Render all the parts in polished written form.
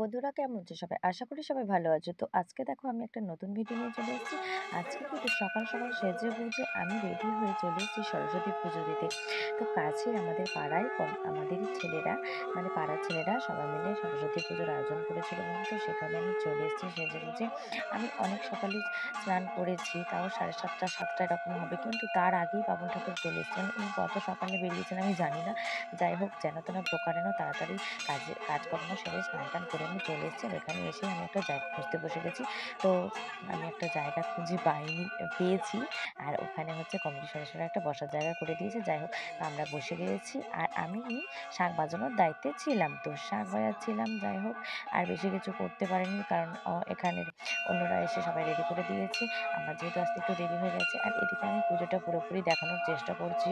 বন্ধুরা কেমন আছো সবাই? আশা করি সবাই ভালো আছো। তো আজকে দেখো আমি একটা নতুন ভিডিও নিয়ে চলে এসেছি। আজকে কিন্তু সকাল, সকাল সেজে গুজে আমি রেডি হয়ে চলে এসেছি সরস্বতী পুজো দিতে। তো কাছেই আমাদের পাড়ায় আমাদেরই ছেলেরা মানে পাড়ার ছেলেরা সবাই মিলে সরস্বতী পুজোর আয়োজন করেছিল বলে তো সেখানে আমি চলে এসেছি সেজে গুজে। আমি অনেক সকালেই স্নান করেছি, তাও 7:30 7টা এরকম হবে। কিন্তু তার আগেই বামুন ঠাকুর চলে এসেছে। মানে উনি কত সকালে বেরিয়েছেন আমি জানি না। যাই হোক যেন তেন প্রকারেণ তাড়াতাড়ি কাজকর্ম সেরে স্নান-টান করে আমি চলে এসেছি। আর এখানে এসেই আমি একটা জায়গা খুঁজতে বসে গেছি। তো আমি একটা জায়গা খুঁজে পেয়েছি। আর ওখানে হচ্ছে কমিটির সদস্যরা একটা বসার জায়গা করে দিয়েছে। যাই হোক আমরা বসে গিয়েছি। আর আমি শাঁখ বাজানোর দায়িত্বে ছিলাম। তো শাঁখ বাজাচ্ছিলাম যাই হোক। আর বেশি কিছু করতে পারিনি কারণ এখানের অন্যরা এসে সবাই রেডি করে দিয়েছে। আমার যেহেতু আসতে একটু দেরি হয়ে গেছে। আর এদিকে আমি পুজোটা পুরোপুরি দেখানোর চেষ্টা করছি।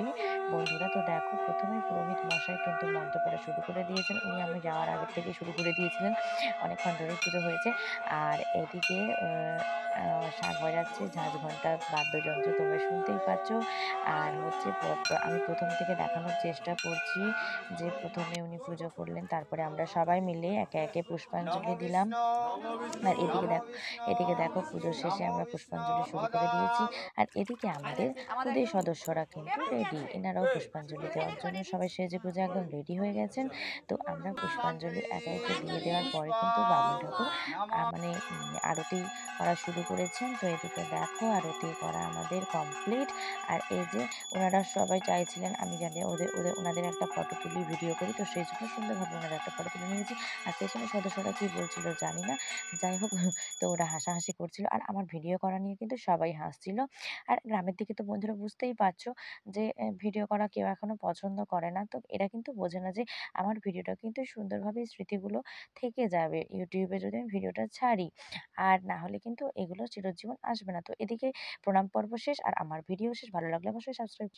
বন্ধুরা তো দেখো ১ম এই পুরোহিত মশাই কিন্তু মন্ত্র পড়া শুরু করে দিয়েছেন। উনি আমি যাওয়ার আগের থেকেই শুরু করে দিয়েছিলেন। অনেকক্ষণ ধরেই পুজো হয়েছে। আর এদিকে শাঁখ বাজাচ্ছে, ঝাঁঝ ঘন্টা, বাদ্যযন্ত্র তোমরা শুনতেই পাচ্ছ। আর হচ্ছে আমি ১ম থেকে দেখানোর চেষ্টা করছি যে ১ম এ উনি পুজো করলেন। তারপরে আমরা সবাই মিলে একে, একে নমো পুষ্পাঞ্জলি দিলাম। বিষ্ণু, আর নমো বিষ্ণু, এদিকে দেখো পুজো শেষে নমো আমরা বিষ্ণু পুষ্পাঞ্জলি শুরু করে দিয়েছি। পদায়। আর এদিকে আমাদের খুদে সদস্যরা কিন্তু রেডি। এনারাও পুষ্পাঞ্জলি দেওয়ার জন্য সবাই সেজেগুজে একদম রেডি হয়ে গেছেন। তো আমরা পুষ্পাঞ্জলি একে, একে দিয়ে দেওয়ার পরে কিন্তু বামুন ঠাকুর নমো মানে আরতি করা শুরু করেছেন। তো এদিকে দেখো আরতি করা আমাদের কমপ্লিট। আর এই যে ওনারা সবাই চাইছিলেন আমি জানি ওনাদের একটা ফটো তুলি, ভিডিও করি। তো সেজন্য সুন্দরভাবে ওনাদের একটা ফটো তুলে নিয়েছি। আর পেছনের সদস্যরা কি বলছিল জানি না। যাই হোক তো ওরা হাসাহাসি করছিল। আর আমার ভিডিও করা নিয়ে কিন্তু সবাই হাসছিল। আর গ্রামের দিকে তো বন্ধুরা বুঝতেই পারছো যে ভিডিও করা কেউ এখনো পছন্দ করে না। তো এরা কিন্তু বোঝে না যে আমার ভিডিওটা কিন্তু সুন্দরভাবে স্মৃতিগুলো থেকে যাবে। YouTube এ যদি আমি ভিডিওটা ছাড়ি। আর না হলে কিন্তু এগুলো চিরজীবন আসবে না। তো এদিকে প্রণাম পর্ব শেষ আর আমার ভিডিও শেষ। ভালো লাগলে অবশ্যই সাবস্ক্রাইব